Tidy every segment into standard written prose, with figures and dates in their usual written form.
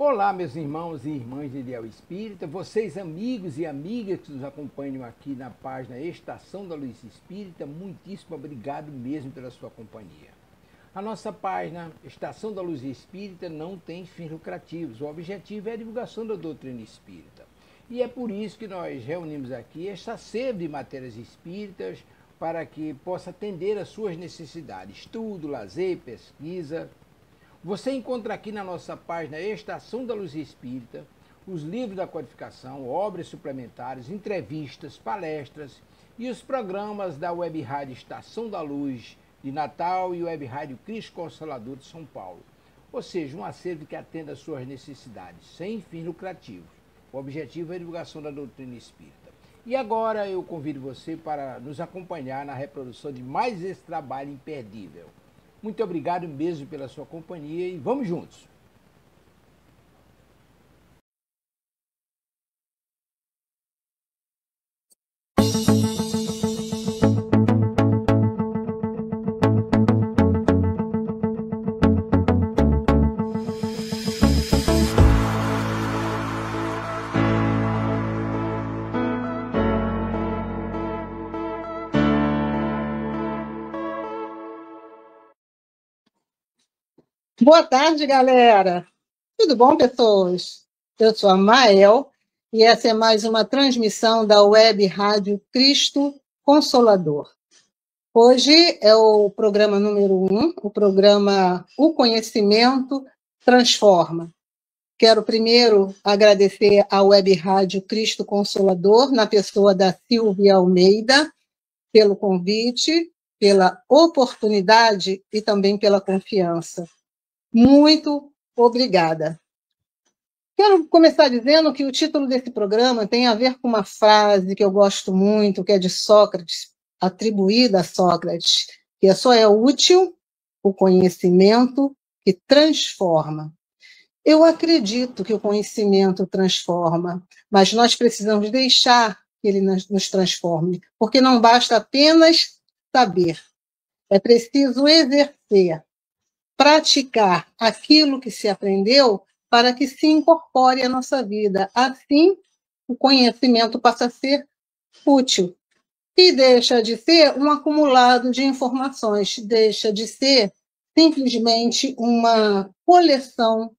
Olá, meus irmãos e irmãs de Ideal Espírita, vocês amigos e amigas que nos acompanham aqui na página Estação da Luz Espírita, muitíssimo obrigado mesmo pela sua companhia. A nossa página Estação da Luz Espírita não tem fins lucrativos, o objetivo é a divulgação da doutrina espírita. E é por isso que nós reunimos aqui esta sede de matérias espíritas para que possa atender às suas necessidades, estudo, lazer, pesquisa. Você encontra aqui na nossa página Estação da Luz Espírita os livros da codificação, obras suplementares, entrevistas, palestras e os programas da Web Rádio Estação da Luz de Natal e Web Rádio Cristo Consolador de São Paulo. Ou seja, um acervo que atenda às suas necessidades, sem fins lucrativos. O objetivo é a divulgação da doutrina espírita. E agora eu convido você para nos acompanhar na reprodução de mais esse trabalho imperdível. Muito obrigado mesmo pela sua companhia e vamos juntos! Boa tarde, galera. Tudo bom, pessoas? Eu sou a Mael e essa é mais uma transmissão da Web Rádio Cristo Consolador. Hoje é o programa número 1, o programa O Conhecimento Transforma. Quero primeiro agradecer à Web Rádio Cristo Consolador, na pessoa da Silvia Almeida, pelo convite, pela oportunidade e também pela confiança. Muito obrigada. Quero começar dizendo que o título desse programa tem a ver com uma frase que eu gosto muito, que é de Sócrates, atribuída a Sócrates, que só é útil o conhecimento que transforma. Eu acredito que o conhecimento transforma, mas nós precisamos deixar que ele nos transforme, porque não basta apenas saber, é preciso exercer, praticar aquilo que se aprendeu para que se incorpore à nossa vida. Assim, o conhecimento passa a ser útil e deixa de ser um acumulado de informações, deixa de ser simplesmente uma coleção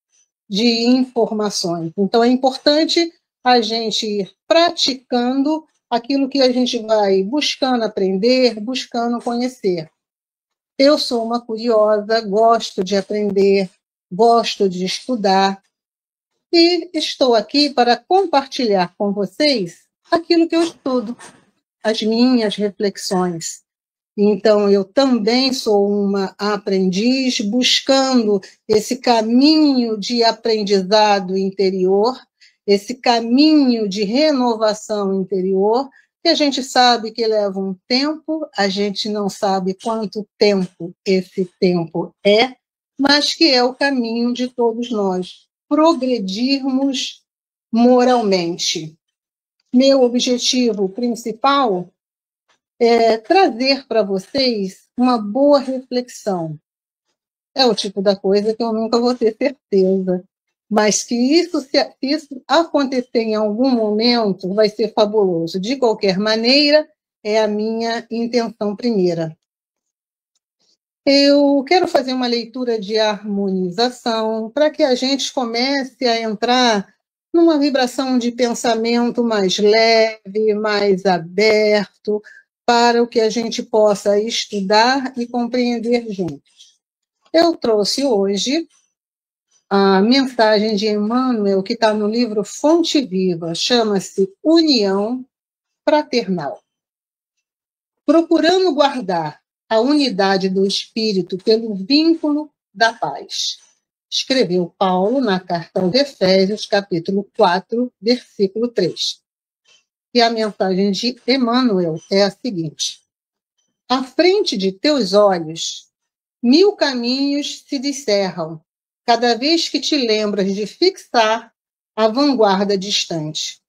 de informações. Então, é importante a gente ir praticando aquilo que a gente vai buscando aprender, buscando conhecer. Eu sou uma curiosa, gosto de aprender, gosto de estudar e estou aqui para compartilhar com vocês aquilo que eu estudo, as minhas reflexões. Então, eu também sou uma aprendiz buscando esse caminho de aprendizado interior, esse caminho de renovação interior, que a gente sabe que leva um tempo, a gente não sabe quanto tempo esse tempo é, mas que é o caminho de todos nós, progredirmos moralmente. Meu objetivo principal é trazer para vocês uma boa reflexão. É o tipo da coisa que eu nunca vou ter certeza, mas que se isso acontecer em algum momento, vai ser fabuloso. De qualquer maneira, é a minha intenção primeira. Eu quero fazer uma leitura de harmonização para que a gente comece a entrar numa vibração de pensamento mais leve, mais aberto, para o que a gente possa estudar e compreender juntos. Eu trouxe hoje a mensagem de Emmanuel, que está no livro Fonte Viva, chama-se União Fraternal. Procurando guardar a unidade do espírito pelo vínculo da paz. Escreveu Paulo na carta aos Efésios, capítulo 4, versículo 3. E a mensagem de Emmanuel é a seguinte: à frente de teus olhos, 1000 caminhos se descerram, cada vez que te lembras de fixar a vanguarda distante.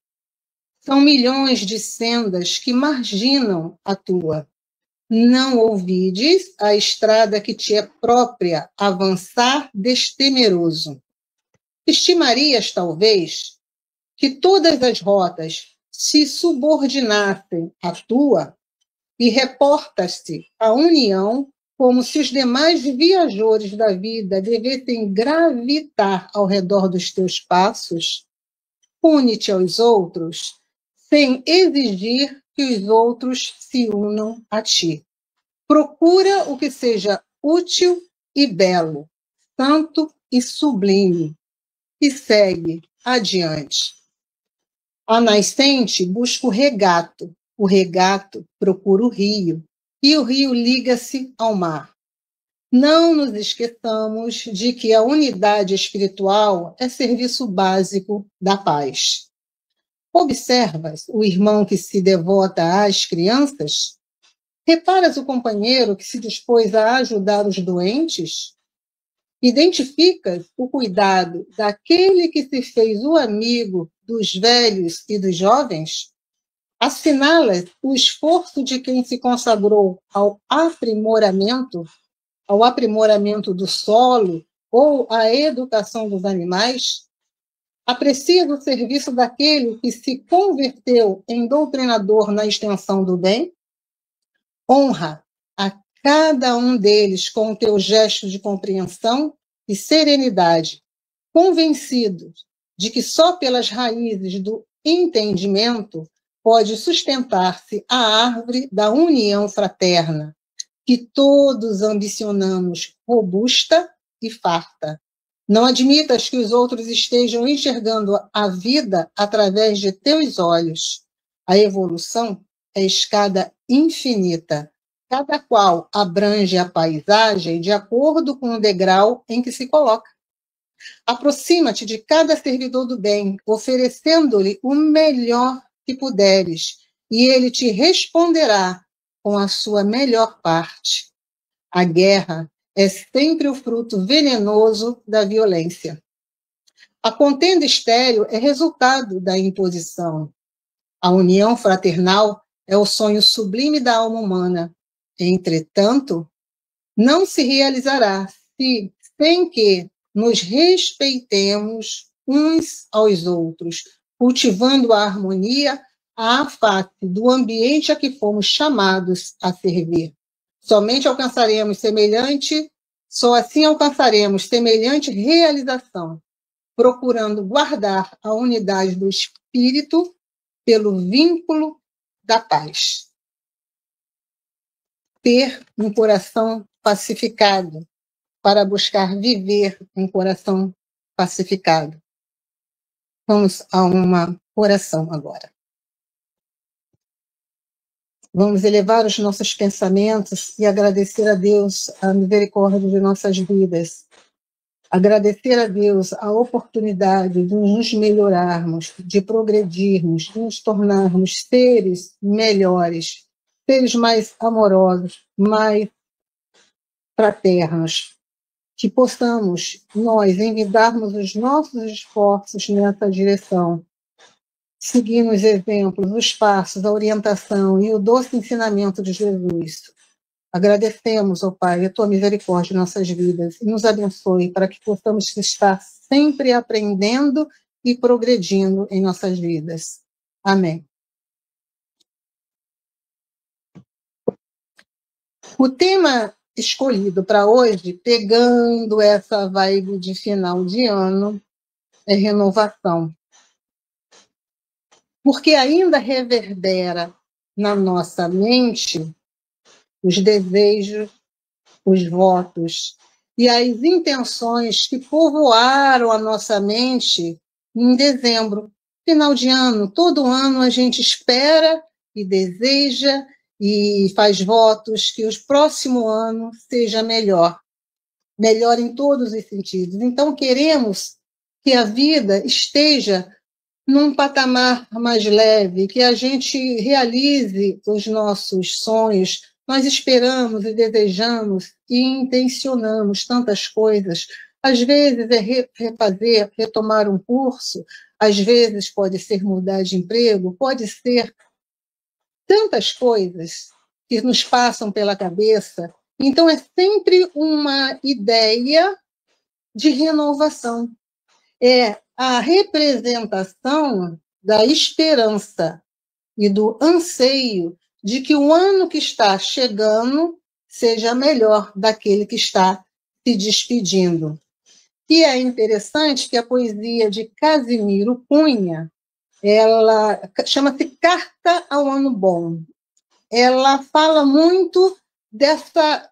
São milhões de sendas que marginam a tua. Não ouvides a estrada que te é própria avançar destemeroso. Estimarias, talvez, que todas as rotas se subordinassem à tua e reportas-te à união como se os demais viajores da vida devessem gravitar ao redor dos teus passos? Une-te aos outros sem exigir que os outros se unam a ti. Procura o que seja útil e belo, santo e sublime, e segue adiante. A nascente busca o regato procura o rio, e o rio liga-se ao mar. Não nos esqueçamos de que a unidade espiritual é serviço básico da paz. Observas o irmão que se devota às crianças? Reparas o companheiro que se dispôs a ajudar os doentes? Identificas o cuidado daquele que se fez o amigo dos velhos e dos jovens? Assinalas o esforço de quem se consagrou ao aprimoramento do solo ou à educação dos animais? Aprecias o serviço daquele que se converteu em doutrinador na extensão do bem? Honra a cada um deles com o teu gesto de compreensão e serenidade, convencidos de que só pelas raízes do entendimento pode sustentar-se a árvore da união fraterna, que todos ambicionamos robusta e farta. Não admitas que os outros estejam enxergando a vida através de teus olhos. A evolução é escada infinita. Cada qual abrange a paisagem de acordo com o degrau em que se coloca. Aproxima-te de cada servidor do bem, oferecendo-lhe o melhor que puderes, e ele te responderá com a sua melhor parte. A guerra é sempre o fruto venenoso da violência. A contenda estéril é resultado da imposição. A união fraternal é o sonho sublime da alma humana. Entretanto, não se realizará sem que nos respeitemos uns aos outros, cultivando a harmonia à face do ambiente a que fomos chamados a servir. Só assim alcançaremos semelhante realização, procurando guardar a unidade do espírito pelo vínculo da paz. Ter um coração pacificado, para buscar viver um coração pacificado. Vamos a uma oração agora. Vamos elevar os nossos pensamentos e agradecer a Deus a misericórdia de nossas vidas. Agradecer a Deus a oportunidade de nos melhorarmos, de progredirmos, de nos tornarmos seres melhores, seres mais amorosos, mais fraternos. Que possamos, nós, envidarmos os nossos esforços nessa direção, seguindo os exemplos, os passos, a orientação e o doce ensinamento de Jesus. Agradecemos, ó Pai, a Tua misericórdia em nossas vidas e nos abençoe para que possamos estar sempre aprendendo e progredindo em nossas vidas. Amém. O tema escolhido para hoje, pegando essa vibe de final de ano, é renovação. Porque ainda reverbera na nossa mente os desejos, os votos e as intenções que povoaram a nossa mente em dezembro. Final de ano, todo ano a gente espera e deseja e faz votos que o próximo ano seja melhor em todos os sentidos. Então, queremos que a vida esteja num patamar mais leve, que a gente realize os nossos sonhos. Nós esperamos e desejamos e intencionamos tantas coisas. Às vezes é retomar um curso, às vezes pode ser mudar de emprego, pode ser tantas coisas que nos passam pela cabeça. Então, é sempre uma ideia de renovação. é a representação da esperança e do anseio de que o ano que está chegando seja melhor daquele que está se despedindo. E é interessante que a poesia de Casimiro Cunha, ela chama-se Carta ao Ano Bom. Ela fala muito dessa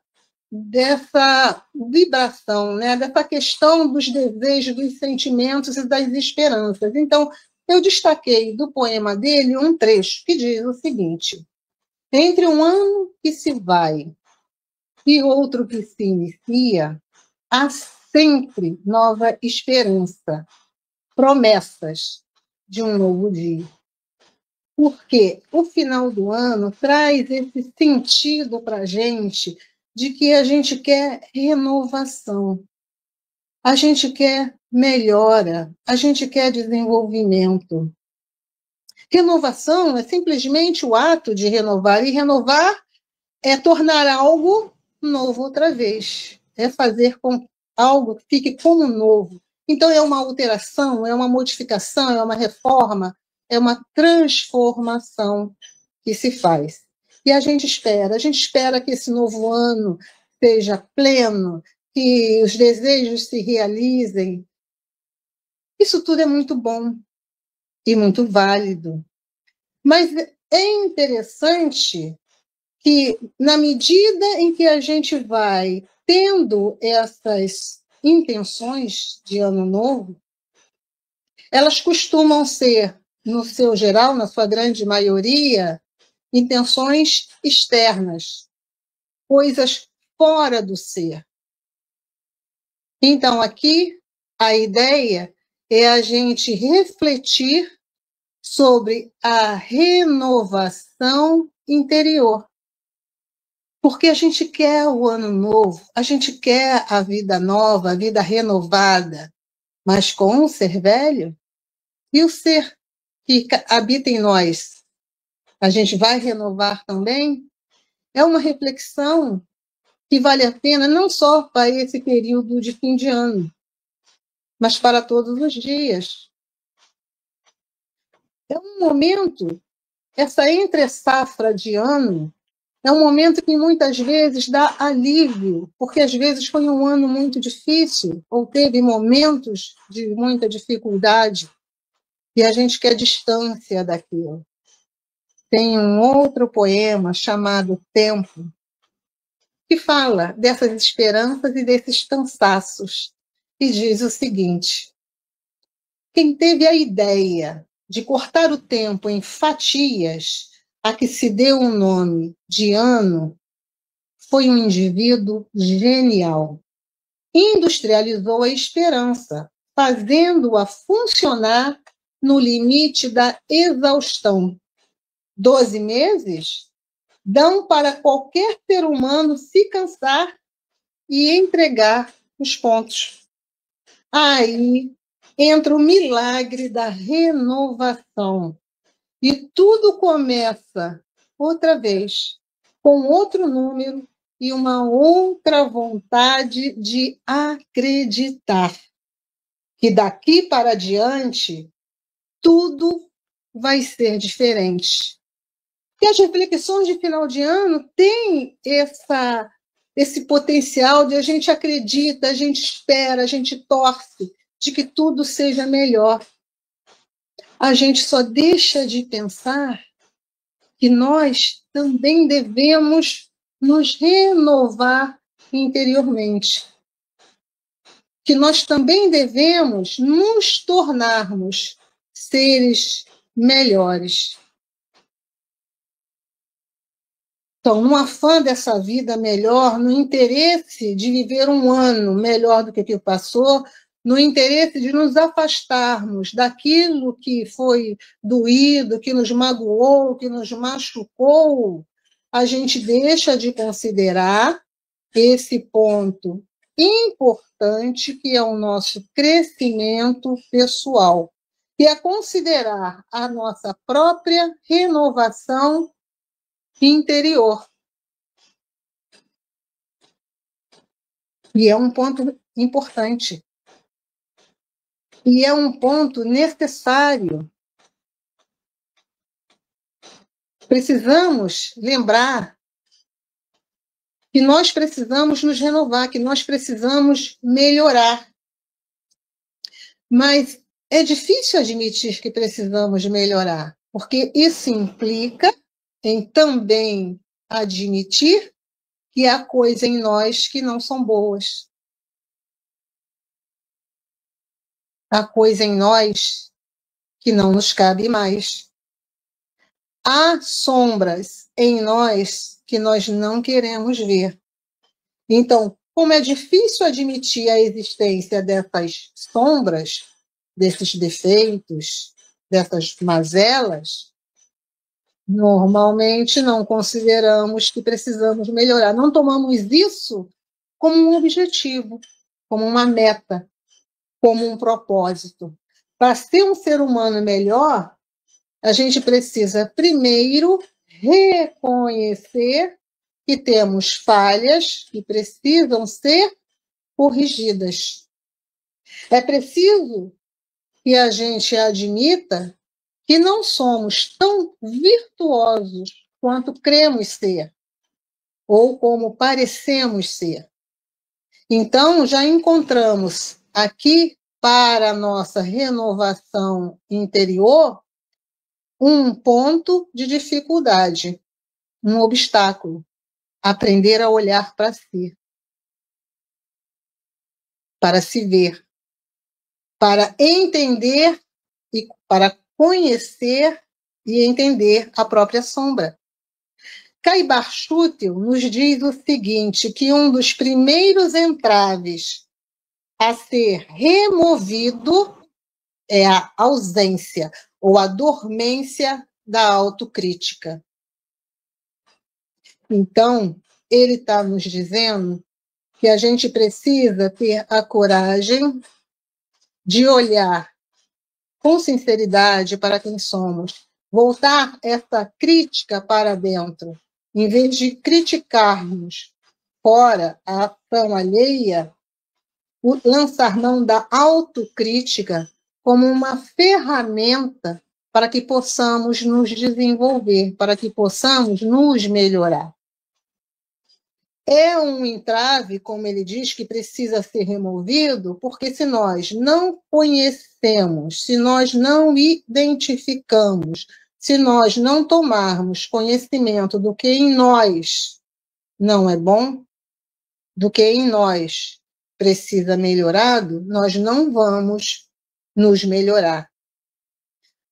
vibração, né? Dessa questão dos desejos, dos sentimentos e das esperanças. Então, eu destaquei do poema dele um trecho que diz o seguinte: entre um ano que se vai e outro que se inicia, há sempre nova esperança, promessas de um novo dia. Porque o final do ano traz esse sentido para a gente de que a gente quer renovação, a gente quer melhora, a gente quer desenvolvimento. Renovação é simplesmente o ato de renovar, e renovar é tornar algo novo outra vez, é fazer com que algo fique como novo. Então, é uma alteração, é uma modificação, é uma reforma, é uma transformação que se faz. E a gente espera que esse novo ano seja pleno, que os desejos se realizem. Isso tudo é muito bom e muito válido. Mas é interessante que, na medida em que a gente vai tendo essas intenções de ano novo, elas costumam ser, no seu geral, na sua grande maioria, intenções externas, coisas fora do ser. Então, aqui, a ideia é a gente refletir sobre a renovação interior. Porque a gente quer o ano novo, a gente quer a vida nova, a vida renovada, mas com o ser velho e o ser que habita em nós, a gente vai renovar também? É uma reflexão que vale a pena não só para esse período de fim de ano, mas para todos os dias. É um momento, essa entre-safra de ano, é um momento que muitas vezes dá alívio, porque às vezes foi um ano muito difícil, ou teve momentos de muita dificuldade, e a gente quer distância daquilo. Tem um outro poema chamado Tempo, que fala dessas esperanças e desses cansaços, e diz o seguinte: quem teve a ideia de cortar o tempo em fatias a que se deu o nome de ano foi um indivíduo genial. Industrializou a esperança, fazendo-a funcionar no limite da exaustão. 12 meses dão para qualquer ser humano se cansar e entregar os pontos. Aí entra o milagre da renovação. E tudo começa outra vez, com outro número e uma outra vontade de acreditar que daqui para diante tudo vai ser diferente. E as reflexões de final de ano têm esse potencial de a gente acredita, a gente espera, a gente torce de que tudo seja melhor. A gente só deixa de pensar que nós também devemos nos renovar interiormente, que nós também devemos nos tornarmos seres melhores. Então, no afã dessa vida melhor, no interesse de viver um ano melhor do que passou, no interesse de nos afastarmos daquilo que foi doído, que nos magoou, que nos machucou, a gente deixa de considerar esse ponto importante que é o nosso crescimento pessoal, que é considerar a nossa própria renovação interior. E é um ponto importante. E é um ponto necessário. Precisamos lembrar que nós precisamos nos renovar, que nós precisamos melhorar. Mas é difícil admitir que precisamos melhorar, porque isso implica em também admitir que há coisas em nós que não são boas. Há coisa em nós que não nos cabe mais. Há sombras em nós que nós não queremos ver. Então, como é difícil admitir a existência dessas sombras, desses defeitos, dessas mazelas, normalmente não consideramos que precisamos melhorar. Não tomamos isso como um objetivo, como uma meta, como um propósito. Para ser um ser humano melhor, a gente precisa primeiro reconhecer que temos falhas que precisam ser corrigidas. É preciso que a gente admita que não somos tão virtuosos quanto cremos ser, ou como parecemos ser. Então, já encontramos aqui, para a nossa renovação interior, um ponto de dificuldade, um obstáculo. Aprender a olhar para si, para se ver, para entender e para conhecer e entender a própria sombra. Caibar Schutel nos diz o seguinte, que um dos primeiros entraves a ser removido é a ausência ou a dormência da autocrítica. Então, ele está nos dizendo que a gente precisa ter a coragem de olhar com sinceridade para quem somos, voltar essa crítica para dentro, em vez de criticarmos fora a ação alheia, lançar mão da autocrítica como uma ferramenta para que possamos nos desenvolver, para que possamos nos melhorar. É um entrave, como ele diz, que precisa ser removido, porque se nós não conhecemos, se nós não identificamos, se nós não tomarmos conhecimento do que em nós não é bom, do que em nós precisa melhorado, nós não vamos nos melhorar.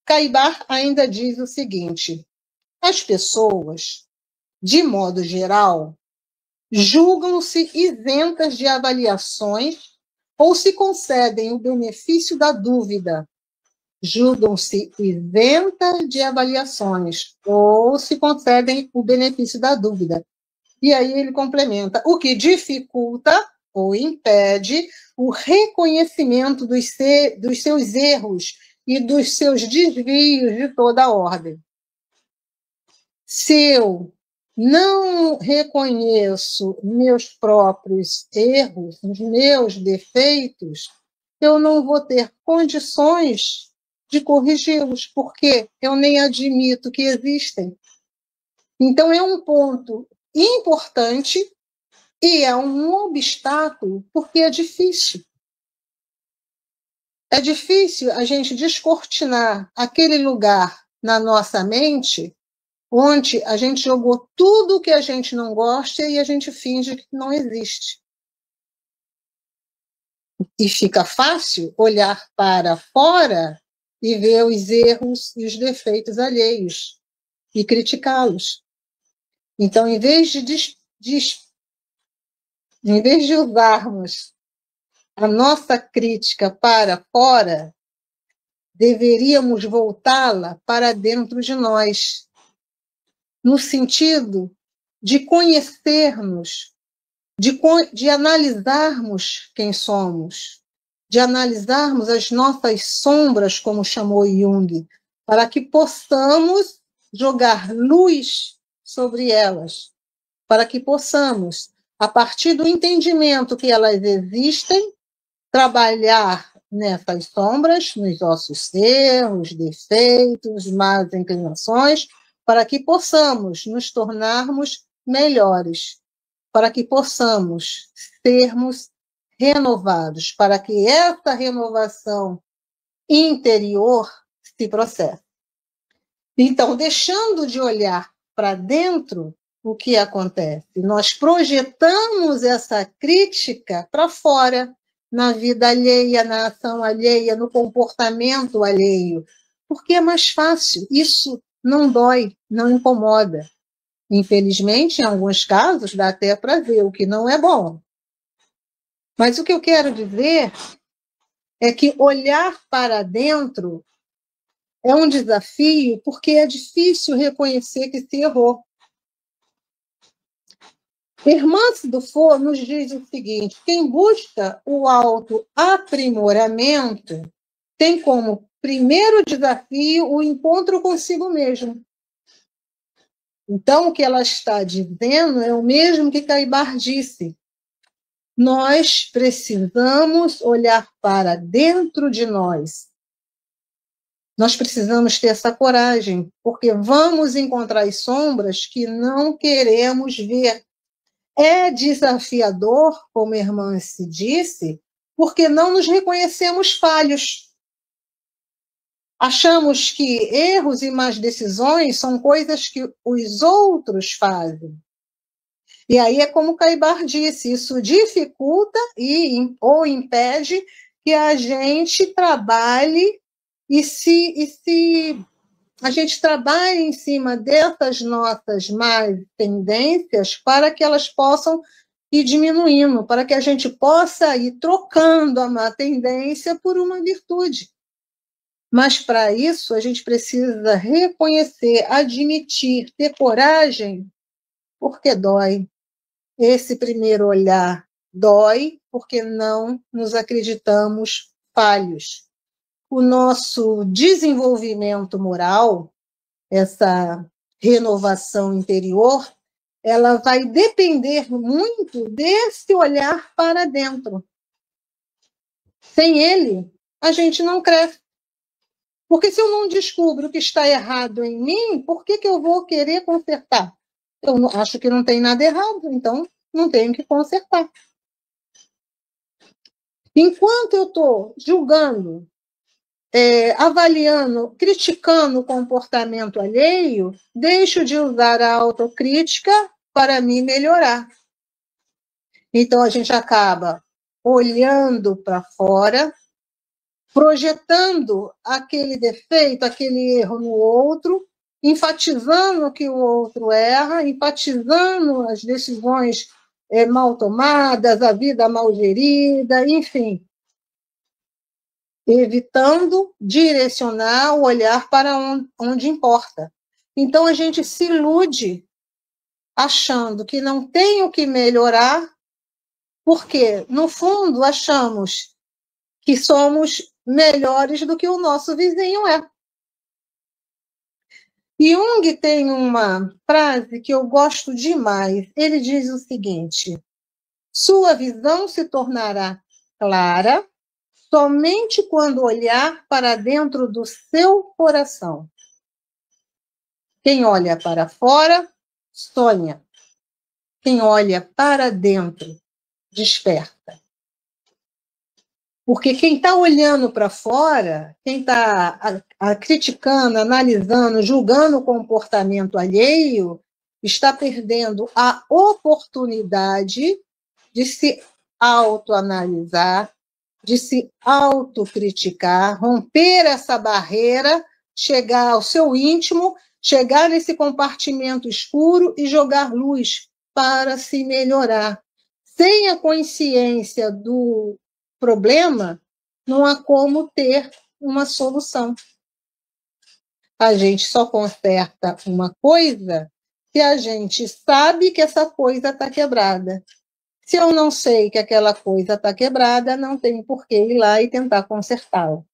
Caibar ainda diz o seguinte: as pessoas, de modo geral, julgam-se isentas de avaliações ou se concedem o benefício da dúvida. Julgam-se isentas de avaliações ou se concedem o benefício da dúvida. E aí ele complementa, o que dificulta ou impede o reconhecimento dos seus erros e dos seus desvios de toda a ordem. Se eu não reconheço meus próprios erros, os meus defeitos, eu não vou ter condições de corrigi-los, porque eu nem admito que existem. Então, é um ponto importante e é um obstáculo, porque é difícil. É difícil a gente descortinar aquele lugar na nossa mente onde a gente jogou tudo que a gente não gosta e a gente finge que não existe. E fica fácil olhar para fora e ver os erros e os defeitos alheios e criticá-los. Então, em vez de usarmos a nossa crítica para fora, deveríamos voltá-la para dentro de nós, no sentido de conhecermos, de analisarmos quem somos, de analisarmos as nossas sombras, como chamou Jung, para que possamos jogar luz sobre elas, para que possamos, a partir do entendimento que elas existem, trabalhar nessas sombras, nos nossos erros, defeitos, más inclinações, para que possamos nos tornarmos melhores, para que possamos sermos renovados, para que essa renovação interior se processe. Então, deixando de olhar para dentro, o que acontece? Nós projetamos essa crítica para fora, na vida alheia, na ação alheia, no comportamento alheio, porque é mais fácil, isso não dói, não incomoda. Infelizmente, em alguns casos, dá até prazer, o que não é bom. Mas o que eu quero dizer é que olhar para dentro é um desafio, porque é difícil reconhecer que se errou. Hermance Dufour nos diz o seguinte: quem busca o autoaprimoramento tem como primeiro desafio o encontro consigo mesmo. Então, o que ela está dizendo é o mesmo que Caibar disse. Nós precisamos olhar para dentro de nós. Nós precisamos ter essa coragem, porque vamos encontrar as sombras que não queremos ver. É desafiador, como a irmã se disse, porque não nos reconhecemos falhos. Achamos que erros e más decisões são coisas que os outros fazem. E aí é como Caibar disse, isso dificulta ou impede que a gente trabalhe a gente trabalha em cima dessas nossas más tendências para que elas possam ir diminuindo, para que a gente possa ir trocando a má tendência por uma virtude. Mas, para isso, a gente precisa reconhecer, admitir, ter coragem, porque dói. Esse primeiro olhar dói, porque não nos acreditamos falhos. O nosso desenvolvimento moral, essa renovação interior, ela vai depender muito desse olhar para dentro. Sem ele, a gente não cresce. Porque se eu não descubro o que está errado em mim, por que eu vou querer consertar? Eu acho que não tem nada errado, então não tenho que consertar. Enquanto eu estou julgando, avaliando, criticando o comportamento alheio, deixo de usar a autocrítica para me melhorar. Então, a gente acaba olhando para fora, projetando aquele defeito, aquele erro no outro, enfatizando que o outro erra, enfatizando as decisões mal tomadas, a vida mal gerida, enfim, evitando direcionar o olhar para onde importa. Então, a gente se ilude achando que não tem o que melhorar, porque, no fundo, achamos que somos melhores do que o nosso vizinho é. Jung tem uma frase que eu gosto demais. Ele diz o seguinte: sua visão se tornará clara somente quando olhar para dentro do seu coração. Quem olha para fora, sonha. Quem olha para dentro, desperta. Porque quem está olhando para fora, quem está criticando, analisando, julgando o comportamento alheio, está perdendo a oportunidade de se autoanalisar, de se autocriticar, romper essa barreira, chegar ao seu íntimo, chegar nesse compartimento escuro e jogar luz para se melhorar. Sem a consciência do problema, não há como ter uma solução. A gente só conserta uma coisa se a gente sabe que essa coisa está quebrada. Se eu não sei que aquela coisa está quebrada, não tem por que ir lá e tentar consertá-la.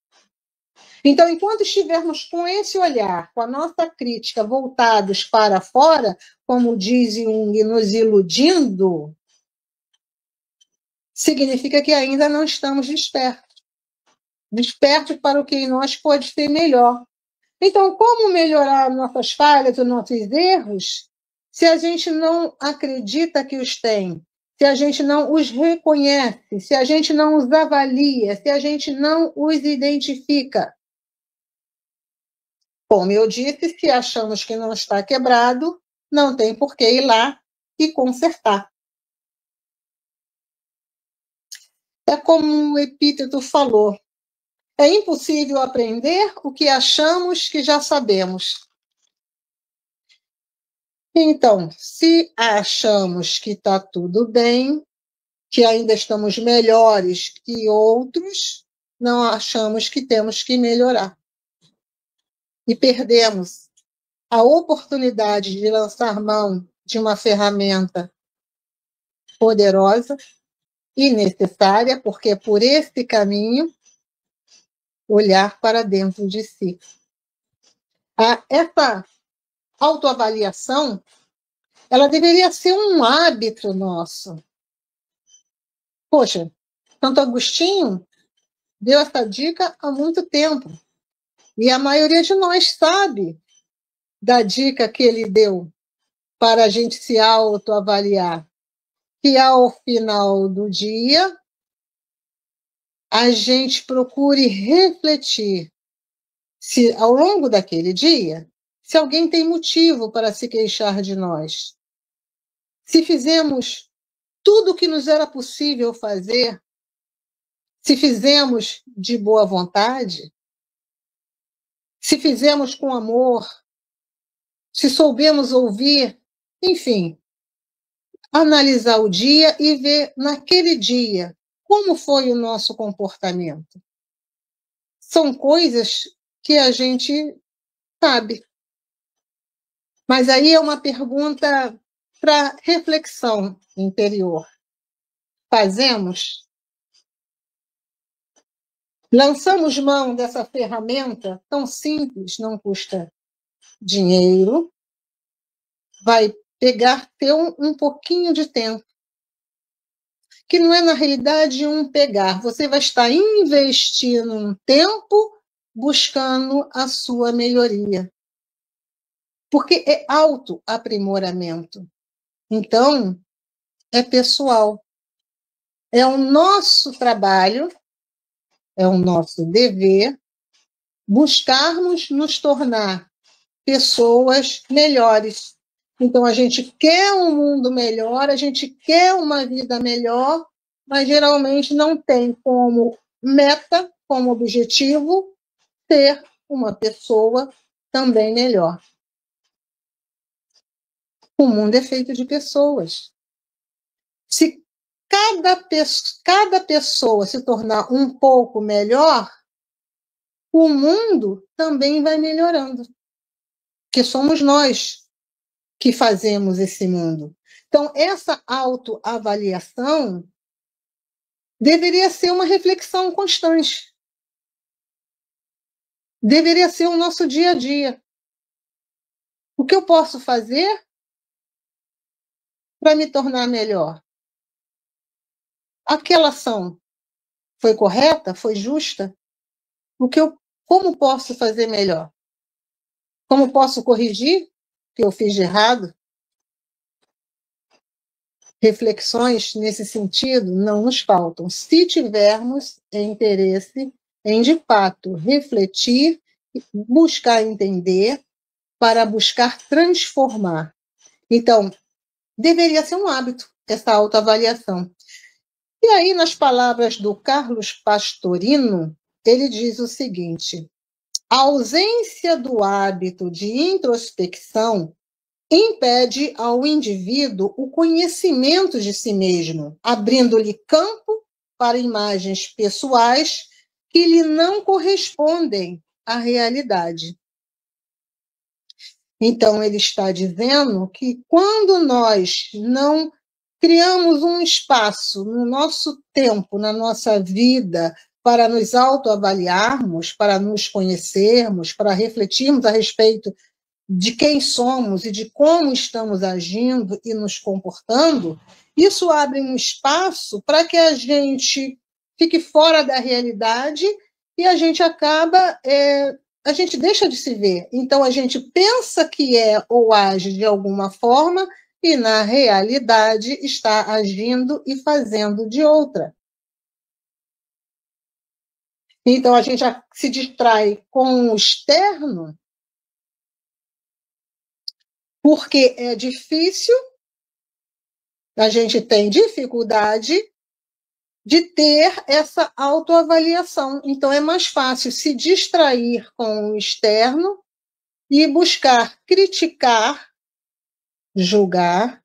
Então, enquanto estivermos com esse olhar, com a nossa crítica voltados para fora, como diz Jung, nos iludindo, significa que ainda não estamos despertos. despertos para o que em nós pode ser melhor. Então, como melhorar nossas falhas, os nossos erros, se a gente não acredita que os tem, se a gente não os reconhece, se a gente não os avalia, se a gente não os identifica? Como eu disse, se achamos que não está quebrado, não tem por que ir lá e consertar. É como o Epíteto falou, é impossível aprender o que achamos que já sabemos. Então, se achamos que está tudo bem, que ainda estamos melhores que outros, não achamos que temos que melhorar. E perdemos a oportunidade de lançar mão de uma ferramenta poderosa e necessária, porque é por esse caminho olhar para dentro de si. Essa autoavaliação, ela deveria ser um hábito nosso. Poxa, Santo Agostinho deu essa dica há muito tempo. E a maioria de nós sabe da dica que ele deu para a gente se autoavaliar. Que ao final do dia, a gente procure refletir se, ao longo daquele dia, se alguém tem motivo para se queixar de nós. Se fizemos tudo o que nos era possível fazer, se fizemos de boa vontade, se fizemos com amor, se soubemos ouvir, enfim, analisar o dia e ver naquele dia como foi o nosso comportamento. São coisas que a gente sabe. Mas aí é uma pergunta para reflexão interior. Fazemos? Lançamos mão dessa ferramenta tão simples, não custa dinheiro, vai pegar ter um pouquinho de tempo. Que não é, na realidade, um pegar. Você vai estar investindo um tempo buscando a sua melhoria. Porque é autoaprimoramento. Então, é pessoal. É o nosso trabalho, é o nosso dever buscarmos nos tornar pessoas melhores. Então, a gente quer um mundo melhor, a gente quer uma vida melhor, mas geralmente não tem como meta, como objetivo, ser uma pessoa também melhor. O mundo é feito de pessoas. Se cada pessoa se tornar um pouco melhor, o mundo também vai melhorando. Porque somos nós que fazemos esse mundo. Então, essa autoavaliação deveria ser uma reflexão constante. Deveria ser o nosso dia a dia. O que eu posso fazer para me tornar melhor? Aquela ação foi correta? Foi justa? Como posso fazer melhor? Como posso corrigir o que eu fiz de errado? Reflexões nesse sentido não nos faltam, se tivermos interesse em, de fato, refletir, buscar entender, para buscar transformar. Então, deveria ser um hábito essa autoavaliação. E aí, nas palavras do Carlos Pastorino, ele diz o seguinte: a ausência do hábito de introspecção impede ao indivíduo o conhecimento de si mesmo, abrindo-lhe campo para imagens pessoais que lhe não correspondem à realidade. Então, ele está dizendo que quando nós não criamos um espaço no nosso tempo, na nossa vida, para nos autoavaliarmos, para nos conhecermos, para refletirmos a respeito de quem somos e de como estamos agindo e nos comportando, isso abre um espaço para que a gente fique fora da realidade e a gente acaba, a gente deixa de se ver. Então, a gente pensa que é ou age de alguma forma e, na realidade, está agindo e fazendo de outra. Então, a gente se distrai com o externo porque é difícil, a gente tem dificuldade de ter essa autoavaliação. Então, é mais fácil se distrair com o externo e buscar criticar, julgar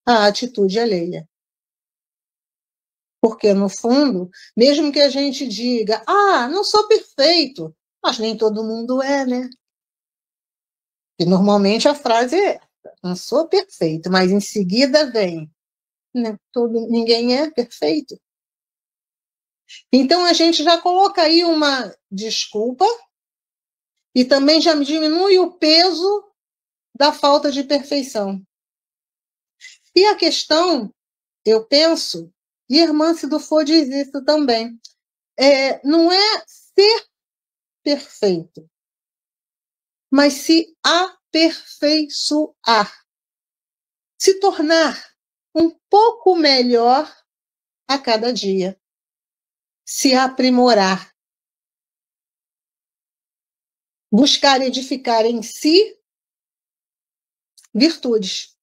a atitude alheia. Porque, no fundo, mesmo que a gente diga, não sou perfeito, mas nem todo mundo é, né? E normalmente a frase é, não sou perfeito, mas em seguida vem, né? Ninguém é perfeito. Então a gente já coloca aí uma desculpa e também já diminui o peso da falta de perfeição. E a questão, eu penso, e a irmã Sidufo diz isso também, não é ser perfeito, mas se aperfeiçoar, se tornar um pouco melhor a cada dia, se aprimorar, buscar edificar em si virtudes.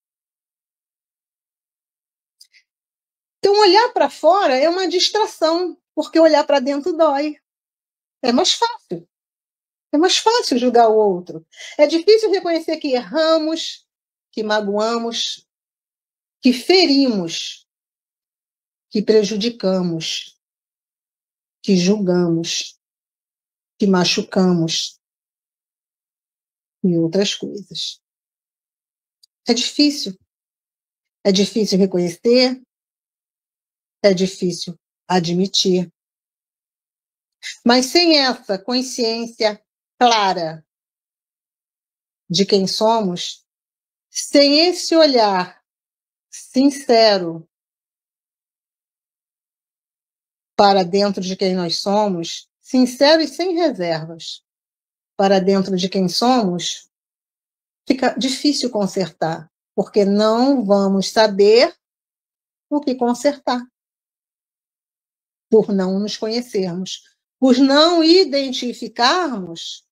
Então, olhar para fora é uma distração, porque olhar para dentro dói. É mais fácil. É mais fácil julgar o outro. É difícil reconhecer que erramos, que magoamos, que ferimos, que prejudicamos, que julgamos, que machucamos e outras coisas. É difícil. É difícil reconhecer, é difícil admitir. Mas sem essa consciência clara de quem somos, sem esse olhar sincero para dentro de quem nós somos, sincero e sem reservas, para dentro de quem somos, fica difícil consertar, porque não vamos saber o que consertar, por não nos conhecermos, por não identificarmos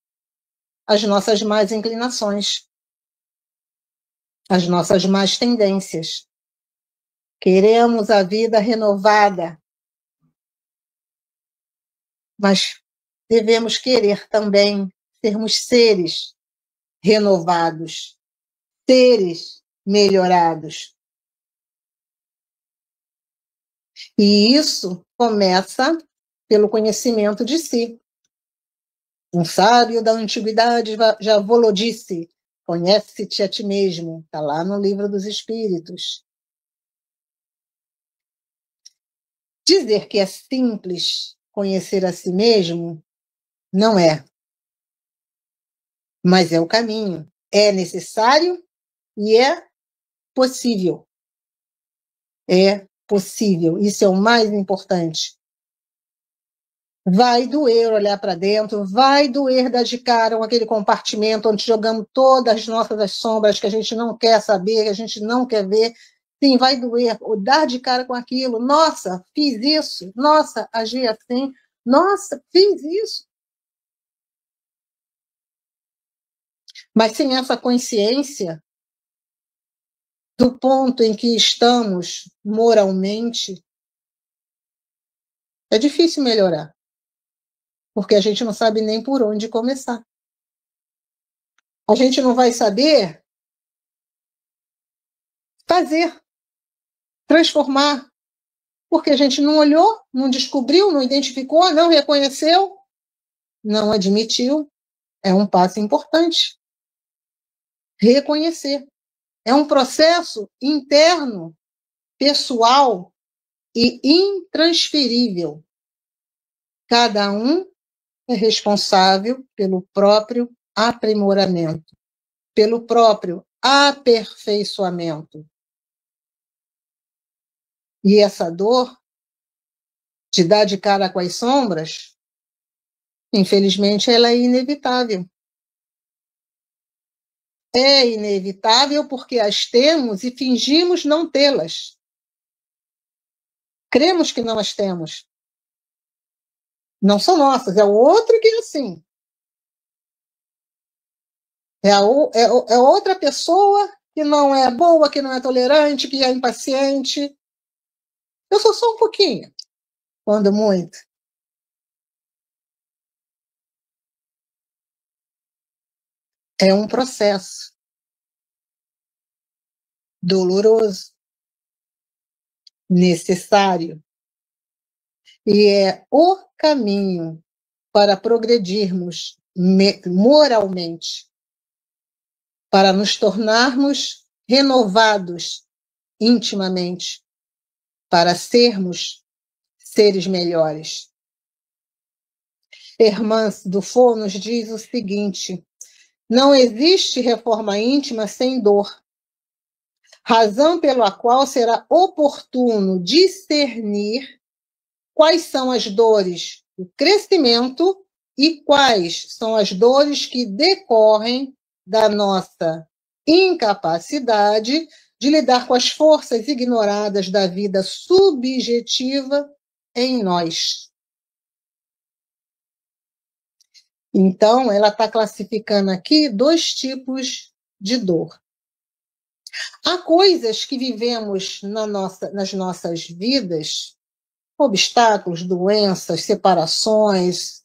as nossas más inclinações, as nossas más tendências. Queremos a vida renovada, mas devemos querer também sermos seres renovados, seres melhorados. E isso começa pelo conhecimento de si. Um sábio da antiguidade já falou disse, conhece-te a ti mesmo, está lá no Livro dos Espíritos. Dizer que é simples conhecer a si mesmo, não é. Mas é o caminho. É necessário e é possível. É possível. Isso é o mais importante. Vai doer olhar para dentro, vai doer dar de cara com aquele compartimento onde jogamos todas as nossas sombras que a gente não quer saber, que a gente não quer ver. Sim, vai doer, dar de cara com aquilo. Nossa, fiz isso. Nossa, agi assim. Nossa, fiz isso. Mas sem essa consciência do ponto em que estamos moralmente, é difícil melhorar, porque a gente não sabe nem por onde começar. A gente não vai saber fazer, transformar, porque a gente não olhou, não descobriu, não identificou, não reconheceu, não admitiu. É um passo importante. Reconhecer. É um processo interno, pessoal e intransferível. Cada um é responsável pelo próprio aprimoramento, pelo próprio aperfeiçoamento. E essa dor de dar de cara com as sombras Infelizmente, ela é inevitável. É inevitável porque as temos e fingimos não tê-las. Cremos que não as temos. Não são nossas, é o outro que é assim. É outra pessoa que não é boa, que não é tolerante, que é impaciente. Eu sou só um pouquinho, quando muito. É um processo doloroso, necessário, e é o caminho para progredirmos moralmente, para nos tornarmos renovados intimamente, para sermos seres melhores. Hermance Dufour nos diz o seguinte: não existe reforma íntima sem dor, razão pela qual será oportuno discernir quais são as dores do crescimento e quais são as dores que decorrem da nossa incapacidade de lidar com as forças ignoradas da vida subjetiva em nós. Então, ela está classificando aqui 2 tipos de dor. Há coisas que vivemos nas nossas vidas, obstáculos, doenças, separações,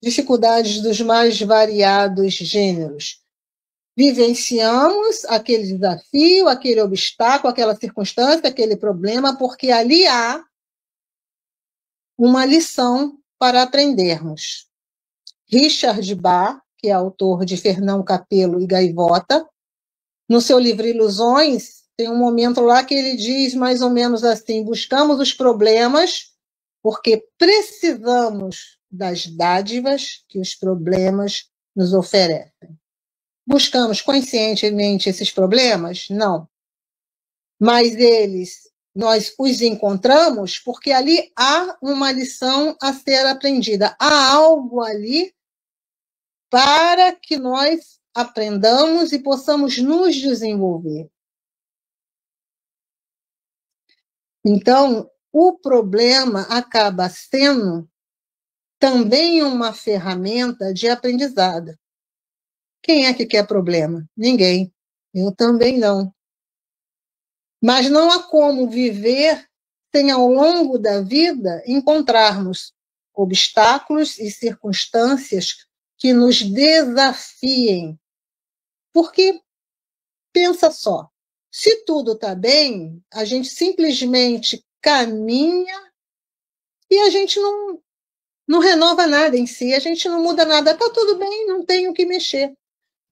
dificuldades dos mais variados gêneros. Vivenciamos aquele desafio, aquele obstáculo, aquela circunstância, aquele problema, porque ali há uma lição para aprendermos. Richard Bach, que é autor de Fernão Capelo e Gaivota, no seu livro Ilusões, tem um momento lá que ele diz mais ou menos assim: buscamos os problemas porque precisamos das dádivas que os problemas nos oferecem. Buscamos conscientemente esses problemas? Não. Mas nós os encontramos porque ali há uma lição a ser aprendida. Há algo ali para que nós aprendamos e possamos nos desenvolver. Então, o problema acaba sendo também uma ferramenta de aprendizado. Quem é que quer problema? Ninguém. Eu também não. Mas não há como viver sem, ao longo da vida, encontrarmos obstáculos e circunstâncias que nos desafiem. Porque, pensa só, se tudo está bem, a gente simplesmente caminha e a gente não renova nada em si, a gente não muda nada, está tudo bem, não tem o que mexer.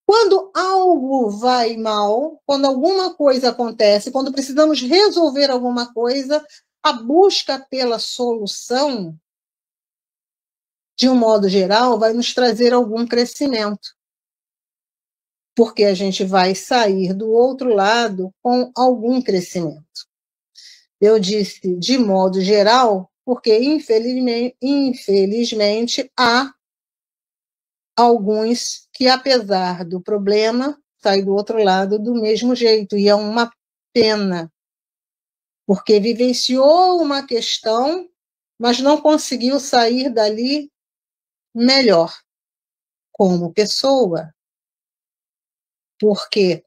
Quando algo vai mal, quando alguma coisa acontece, quando precisamos resolver alguma coisa, a busca pela solução, de um modo geral, vai nos trazer algum crescimento. Porque a gente vai sair do outro lado com algum crescimento. Eu disse de modo geral, porque infelizmente há alguns que, apesar do problema, saem do outro lado do mesmo jeito, e é uma pena, porque vivenciou uma questão, mas não conseguiu sair dali melhor, como pessoa. Porque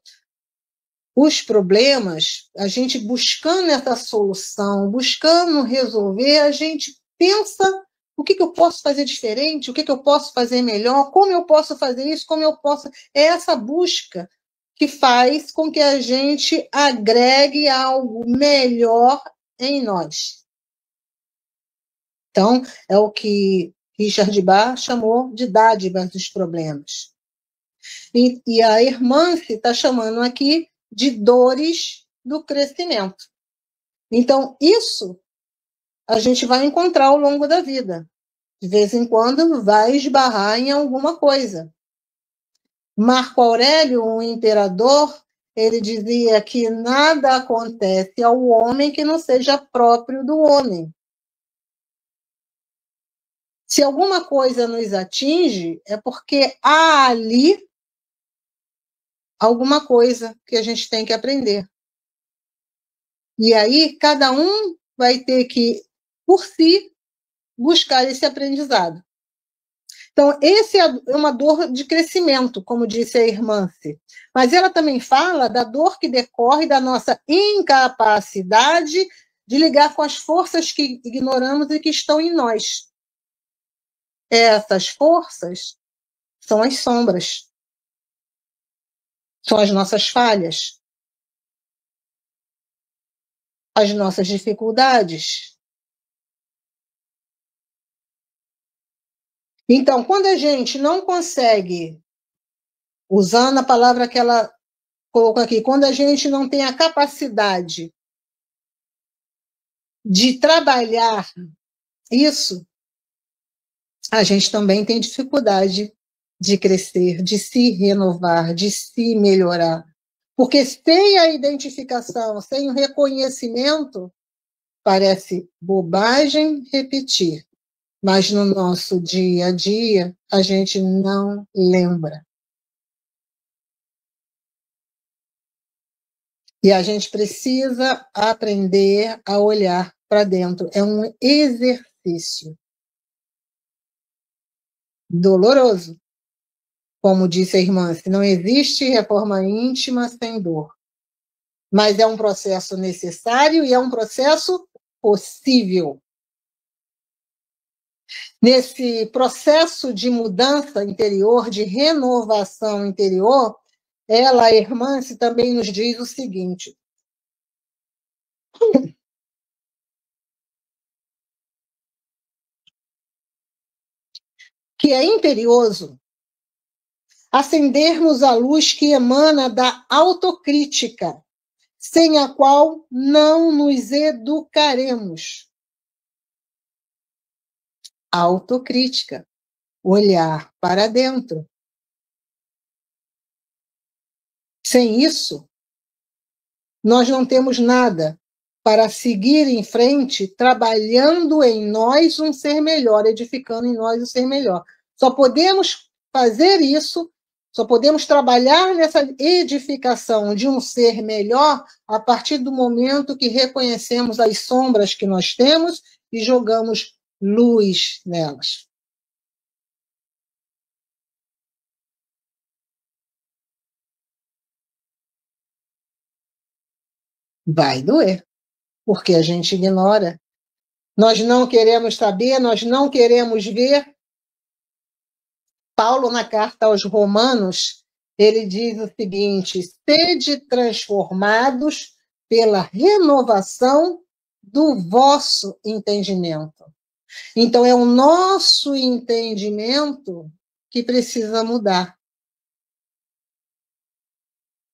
os problemas, a gente buscando essa solução, buscando resolver, a gente pensa: o que eu posso fazer diferente? O que eu posso fazer melhor? Como eu posso fazer isso? Como eu posso... É essa busca que faz com que a gente agregue algo melhor em nós. Então, é o que Richard Bach chamou de dádivas dos problemas. E a Hermance está chamando aqui de dores do crescimento. Então, isso a gente vai encontrar ao longo da vida. De vez em quando vai esbarrar em alguma coisa. Marco Aurélio, um imperador, ele dizia que nada acontece ao homem que não seja próprio do homem. Se alguma coisa nos atinge, é porque há ali alguma coisa que a gente tem que aprender. E aí, cada um vai ter que, por si, buscar esse aprendizado. Então, esse é uma dor de crescimento, como disse a irmã. Mas ela também fala da dor que decorre da nossa incapacidade de ligar com as forças que ignoramos e que estão em nós. Essas forças são as sombras, são as nossas falhas, as nossas dificuldades. Então, quando a gente não consegue, usando a palavra que ela colocou aqui, quando a gente não tem a capacidade de trabalhar isso, a gente também tem dificuldade de crescer, de se renovar, de se melhorar. Porque sem a identificação, sem o reconhecimento, parece bobagem repetir, mas no nosso dia a dia a gente não lembra. E a gente precisa aprender a olhar para dentro. É um exercício doloroso. Como disse a irmã, se não existe reforma íntima sem dor. Mas é um processo necessário e é um processo possível. Nesse processo de mudança interior, de renovação interior, ela, a irmã, também nos diz o seguinte: que é imperioso acendermos a luz que emana da autocrítica, sem a qual não nos educaremos. Autocrítica, olhar para dentro. Sem isso, nós não temos nada para seguir em frente, trabalhando em nós um ser melhor, edificando em nós um ser melhor. Só podemos fazer isso, só podemos trabalhar nessa edificação de um ser melhor a partir do momento que reconhecemos as sombras que nós temos e jogamos luz nelas. Vai doer, porque a gente ignora. Nós não queremos saber, nós não queremos ver. Paulo, na carta aos Romanos, ele diz o seguinte: sede transformados pela renovação do vosso entendimento. Então, é o nosso entendimento que precisa mudar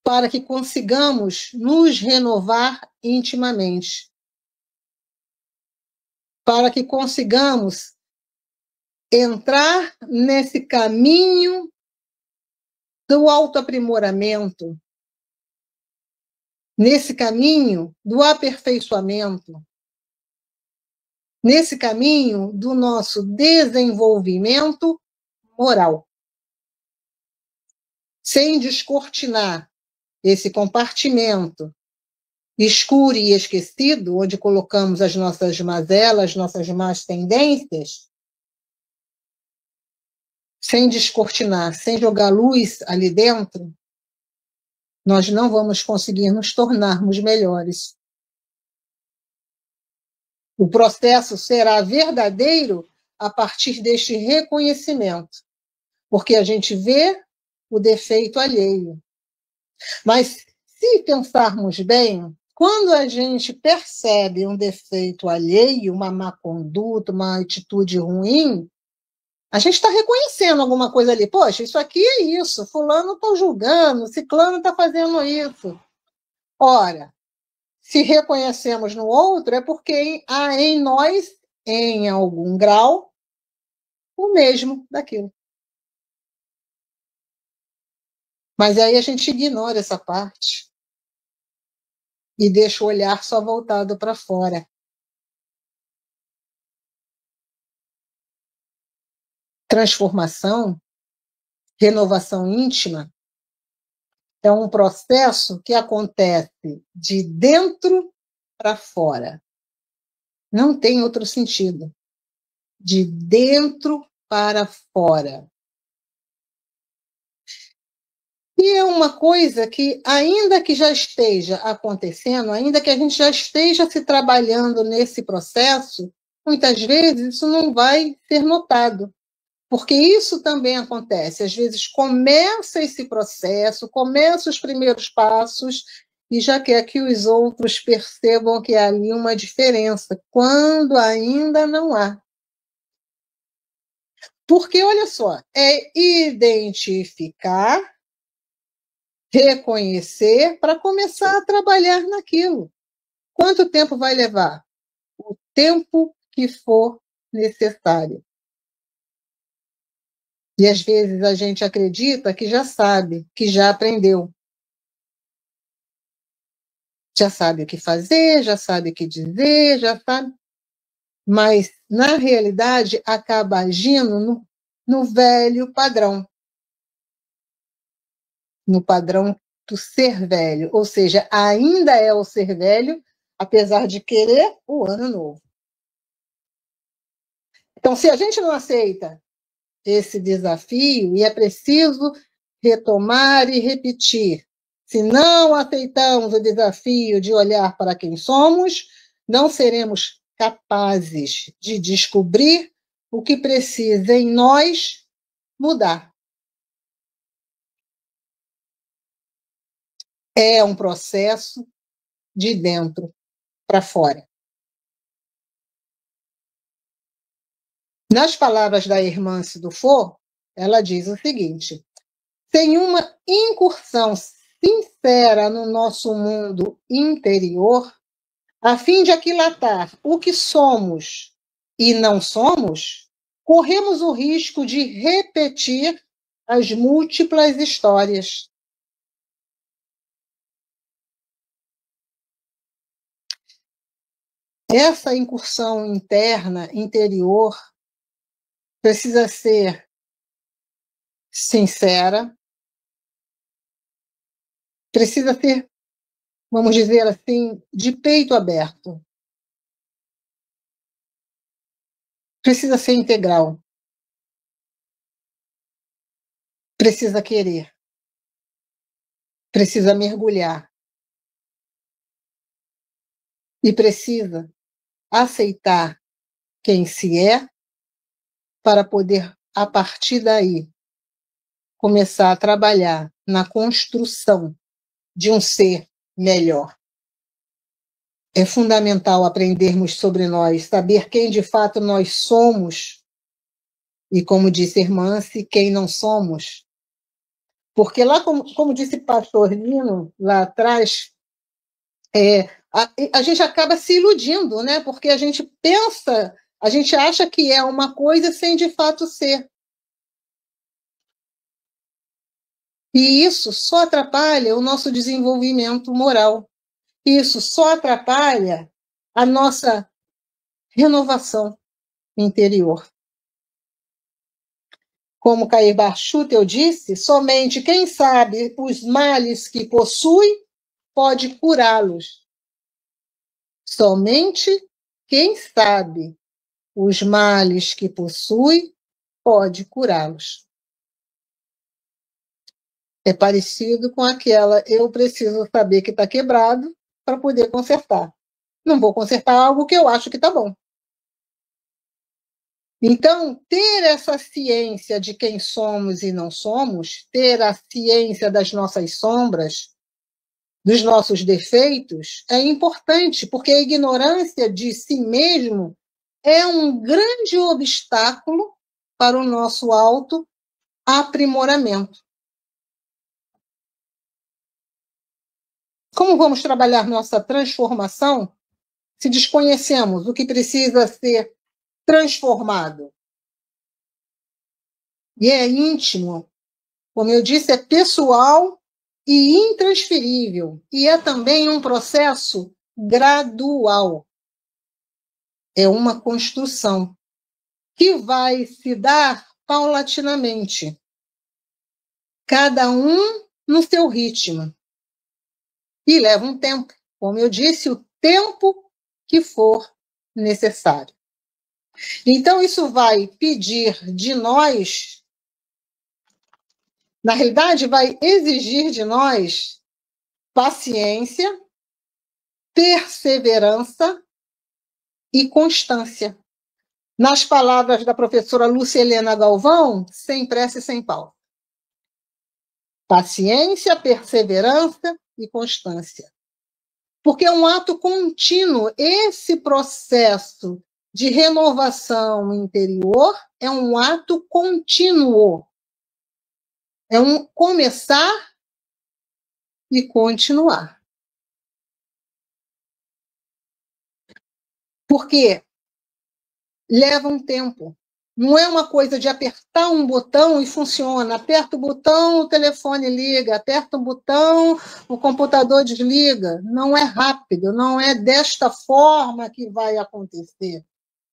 para que consigamos nos renovar intimamente, para que consigamos entrar nesse caminho do autoaprimoramento, nesse caminho do aperfeiçoamento, nesse caminho do nosso desenvolvimento moral. Sem descortinar esse compartimento escuro e esquecido, onde colocamos as nossas mazelas, nossas más tendências, sem descortinar, sem jogar luz ali dentro, nós não vamos conseguir nos tornarmos melhores. O processo será verdadeiro a partir deste reconhecimento, porque a gente vê o defeito alheio. Mas, se pensarmos bem, quando a gente percebe um defeito alheio, uma má conduta, uma atitude ruim, a gente está reconhecendo alguma coisa ali. Poxa, isso aqui é isso, fulano está julgando, ciclano está fazendo isso. Ora, se reconhecemos no outro, é porque há em nós, em algum grau, o mesmo daquilo. Mas aí a gente ignora essa parte e deixa o olhar só voltado para fora. transformação, renovação íntima, é um processo que acontece de dentro para fora. Não tem outro sentido. De dentro para fora. E é uma coisa que, ainda que já esteja acontecendo, ainda que a gente já esteja se trabalhando nesse processo, muitas vezes isso não vai ser notado. Porque isso também acontece. Às vezes começa esse processo, começa os primeiros passos e já quer que os outros percebam que há ali uma diferença, quando ainda não há. Porque, olha só, é identificar, reconhecer, para começar a trabalhar naquilo. Quanto tempo vai levar? O tempo que for necessário. E às vezes a gente acredita que já sabe, que já aprendeu. Já sabe o que fazer, já sabe o que dizer, já sabe. Mas, na realidade, acaba agindo no velho padrão. No padrão do ser velho. Ou seja, ainda é o ser velho, apesar de querer o ano novo. Então, se a gente não aceita esse desafio, e é preciso retomar e repetir, se não aceitamos o desafio de olhar para quem somos, não seremos capazes de descobrir o que precisa em nós mudar. É um processo de dentro para fora. Nas palavras da irmã Dufour, ela diz o seguinte: sem uma incursão sincera no nosso mundo interior, a fim de aquilatar o que somos e não somos, corremos o risco de repetir as múltiplas histórias. Essa incursão interna, interior, precisa ser sincera, precisa ser, vamos dizer assim, de peito aberto. Precisa ser integral. Precisa querer. Precisa mergulhar. E precisa aceitar quem se é para poder, a partir daí, começar a trabalhar na construção de um ser melhor. É fundamental aprendermos sobre nós, saber quem de fato nós somos e, como disse a irmã, se quem não somos. Porque lá, como disse o pastor Nino, lá atrás, a gente acaba se iludindo, né? Porque a gente pensa, a gente acha que é uma coisa sem de fato ser. E isso só atrapalha o nosso desenvolvimento moral. Isso só atrapalha a nossa renovação interior. Como Cair Barchuta eu disse, somente quem sabe os males que possui pode curá-los. Somente quem sabe os males que possui pode curá-los. É parecido com aquela, eu preciso saber que está quebrado para poder consertar. Não vou consertar algo que eu acho que está bom. Então, ter essa ciência de quem somos e não somos, ter a ciência das nossas sombras, dos nossos defeitos, é importante, porque a ignorância de si mesmo é um grande obstáculo para o nosso autoaprimoramento. Como vamos trabalhar nossa transformação se desconhecemos o que precisa ser transformado? E é íntimo, como eu disse, é pessoal e intransferível. E é também um processo gradual. É uma construção que vai se dar paulatinamente, cada um no seu ritmo. E leva um tempo, como eu disse, o tempo que for necessário. Então, isso vai pedir de nós, na realidade, vai exigir de nós paciência, perseverança e constância. Nas palavras da professora Lúcia Helena Galvão, sem pressa e sem pausa. Paciência, perseverança e constância. Porque é um ato contínuo. Esse processo de renovação interior é um ato contínuo. É um começar e continuar. Porque leva um tempo. Não é uma coisa de apertar um botão e funciona. Aperta o botão, o telefone liga. Aperta o botão, o computador desliga. Não é rápido, não é desta forma que vai acontecer.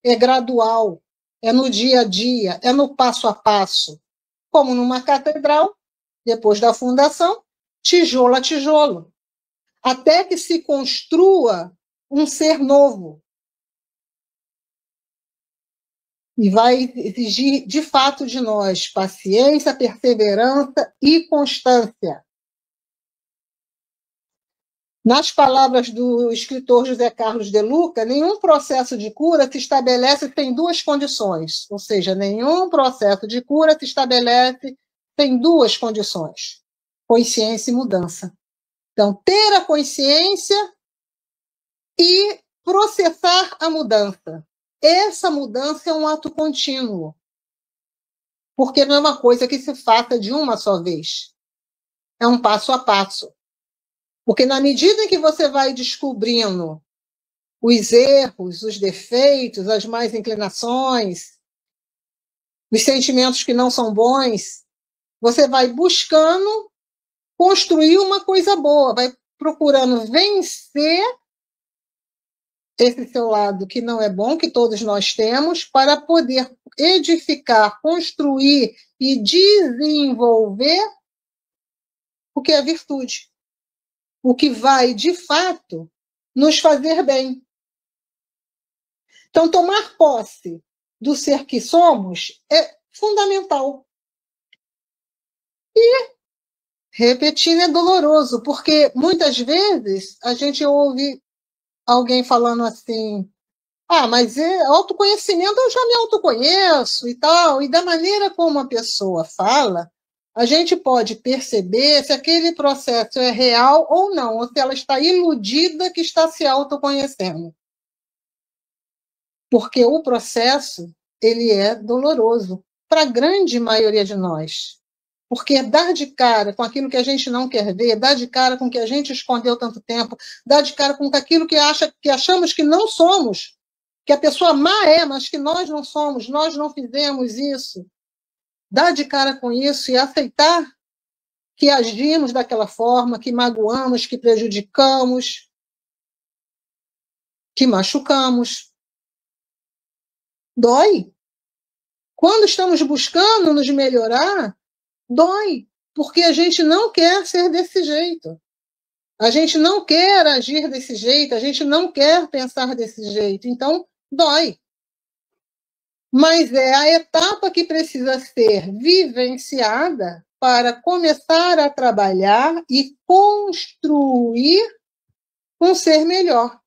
É gradual, é no dia a dia, é no passo a passo. Como numa catedral, depois da fundação, tijolo a tijolo. Até que se construa um ser novo. E vai exigir, de fato, de nós paciência, perseverança e constância. Nas palavras do escritor José Carlos de Luca, nenhum processo de cura se estabelece sem duas condições. Ou seja, nenhum processo de cura se estabelece sem duas condições: consciência e mudança. Então, ter a consciência e processar a mudança. Essa mudança é um ato contínuo, porque não é uma coisa que se faça de uma só vez. É um passo a passo. Porque na medida em que você vai descobrindo os erros, os defeitos, as más inclinações, os sentimentos que não são bons, você vai buscando construir uma coisa boa, vai procurando vencer esse seu lado que não é bom, que todos nós temos, para poder edificar, construir e desenvolver o que é virtude. O que vai, de fato, nos fazer bem. Então, tomar posse do ser que somos é fundamental. E, repetindo, é doloroso, porque muitas vezes a gente ouve alguém falando assim: mas autoconhecimento, eu já me autoconheço e tal. E da maneira como a pessoa fala, a gente pode perceber se aquele processo é real ou não, ou se ela está iludida que está se autoconhecendo. Porque o processo, ele é doloroso para a grande maioria de nós. Porque dar de cara com aquilo que a gente não quer ver, dar de cara com o que a gente escondeu tanto tempo, dar de cara com aquilo que achamos que não somos, que a pessoa má é, mas que nós não somos, nós não fizemos isso. Dar de cara com isso e aceitar que agimos daquela forma, que magoamos, que prejudicamos, que machucamos. Dói. Quando estamos buscando nos melhorar, dói, porque a gente não quer ser desse jeito. A gente não quer agir desse jeito, a gente não quer pensar desse jeito. Então, dói. Mas é a etapa que precisa ser vivenciada para começar a trabalhar e construir um ser melhor.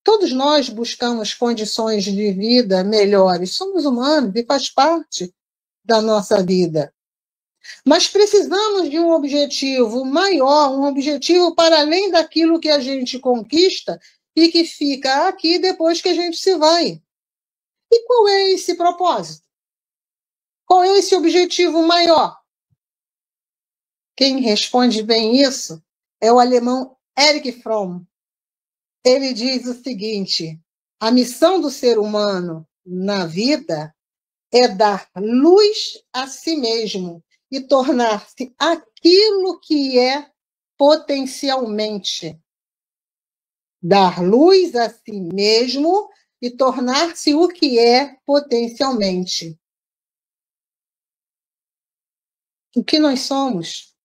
Todos nós buscamos condições de vida melhores. Somos humanos e faz parte da nossa vida. Mas precisamos de um objetivo maior, um objetivo para além daquilo que a gente conquista e que fica aqui depois que a gente se vai. E qual é esse propósito? Qual é esse objetivo maior? Quem responde bem isso é o alemão Erich Fromm. Ele diz o seguinte: a missão do ser humano na vida é dar luz a si mesmo e tornar-se aquilo que é potencialmente. Dar luz a si mesmo e tornar-se o que é potencialmente. O que nós somos?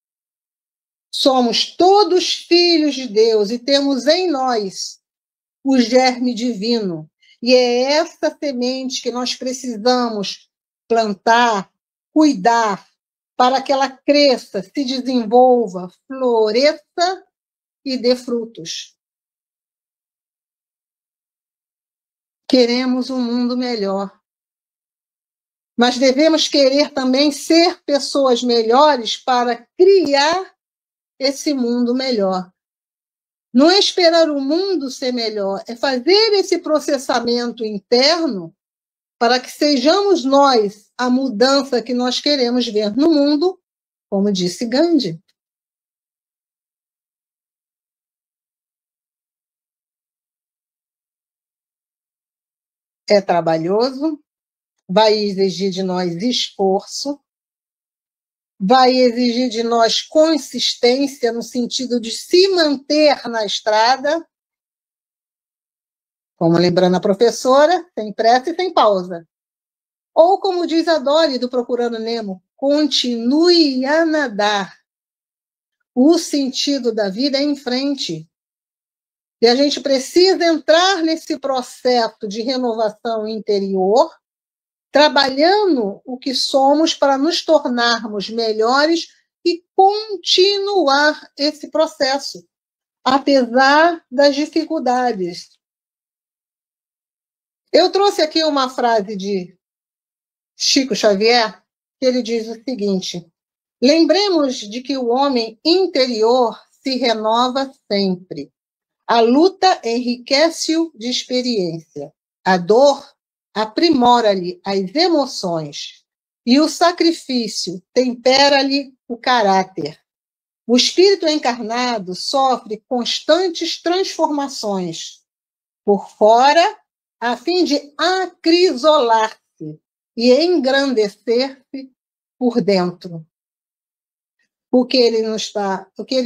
Somos todos filhos de Deus e temos em nós o germe divino. E é essa semente que nós precisamos plantar, cuidar, para que ela cresça, se desenvolva, floresça e dê frutos. Queremos um mundo melhor. Mas devemos querer também ser pessoas melhores para criar esse mundo melhor. Não é esperar o mundo ser melhor, é fazer esse processamento interno para que sejamos nós a mudança que nós queremos ver no mundo, como disse Gandhi. É trabalhoso, vai exigir de nós esforço, vai exigir de nós consistência no sentido de se manter na estrada, como lembrando a professora, sem pressa e sem pausa. Ou como diz a Dory do Procurando Nemo, continue a nadar. O sentido da vida é em frente. E a gente precisa entrar nesse processo de renovação interior, trabalhando o que somos para nos tornarmos melhores e continuar esse processo, apesar das dificuldades. Eu trouxe aqui uma frase de Chico Xavier, que ele diz o seguinte: lembremos de que o homem interior se renova sempre. A luta enriquece-o de experiência. A dor aprimora-lhe as emoções. E o sacrifício tempera-lhe o caráter. O espírito encarnado sofre constantes transformações por fora, a fim de acrisolar-se e engrandecer-se por dentro. O que ele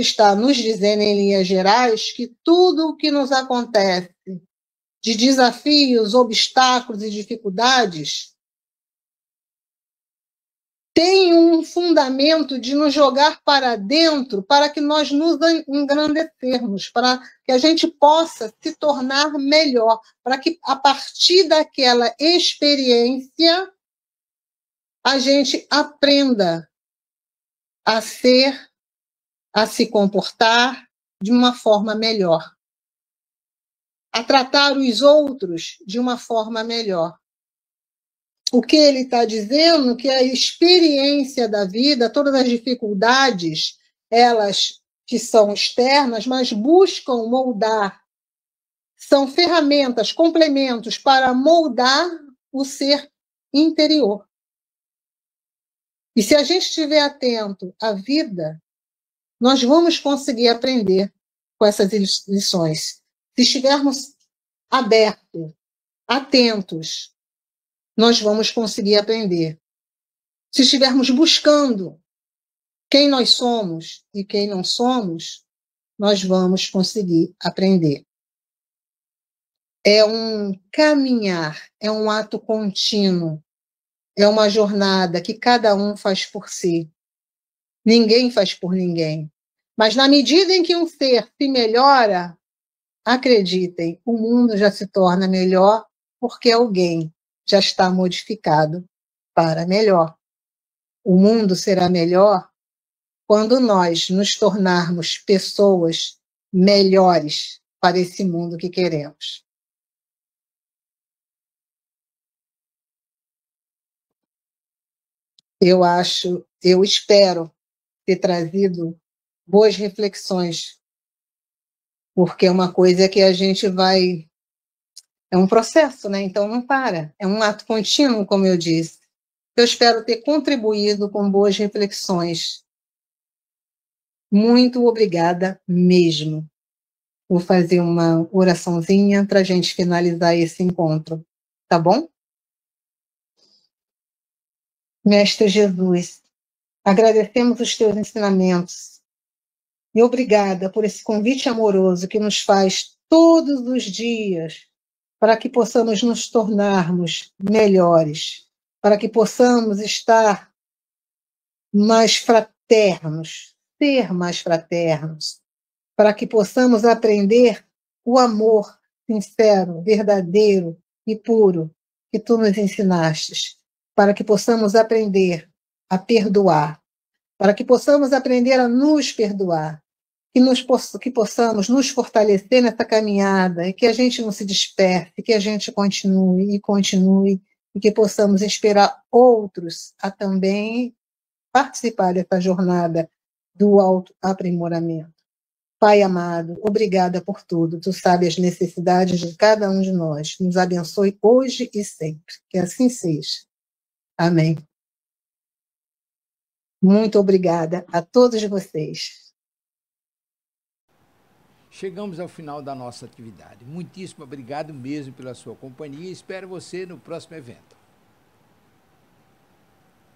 está nos dizendo em linhas gerais, que tudo o que nos acontece de desafios, obstáculos e dificuldades tem um fundamento de nos jogar para dentro, para que nós nos engrandecermos, para que a gente possa se tornar melhor, para que a partir daquela experiência a gente aprenda a ser, a se comportar de uma forma melhor, a tratar os outros de uma forma melhor. O que ele está dizendo é que a experiência da vida, todas as dificuldades, elas que são externas, mas buscam moldar, são ferramentas, complementos para moldar o ser interior. E se a gente estiver atento à vida, nós vamos conseguir aprender com essas lições. Se estivermos abertos, atentos, nós vamos conseguir aprender. Se estivermos buscando quem nós somos e quem não somos, nós vamos conseguir aprender. É um caminhar, é um ato contínuo, é uma jornada que cada um faz por si. Ninguém faz por ninguém. Mas na medida em que um ser se melhora, acreditem, o mundo já se torna melhor porque alguém já está modificado para melhor. O mundo será melhor quando nós nos tornarmos pessoas melhores para esse mundo que queremos. Eu espero ter trazido boas reflexões, porque uma coisa é que a gente vai... É um processo, né? Então não para. É um ato contínuo, como eu disse. Eu espero ter contribuído com boas reflexões. Muito obrigada mesmo. Vou fazer uma oraçãozinha para a gente finalizar esse encontro. Tá bom? Mestre Jesus, agradecemos os teus ensinamentos. E obrigada por esse convite amoroso que nos faz todos os dias para que possamos nos tornarmos melhores, para que possamos estar mais fraternos, ser mais fraternos, para que possamos aprender o amor sincero, verdadeiro e puro que tu nos ensinastes, para que possamos aprender a perdoar, para que possamos aprender a nos perdoar, que possamos nos fortalecer nessa caminhada e que a gente não se disperse, que a gente continue e continue e que possamos inspirar outros a também participar dessa jornada do autoaprimoramento. Pai amado, obrigada por tudo. Tu sabes as necessidades de cada um de nós. Nos abençoe hoje e sempre. Que assim seja. Amém. Muito obrigada a todos vocês. Chegamos ao final da nossa atividade. Muitíssimo obrigado mesmo pela sua companhia e espero você no próximo evento.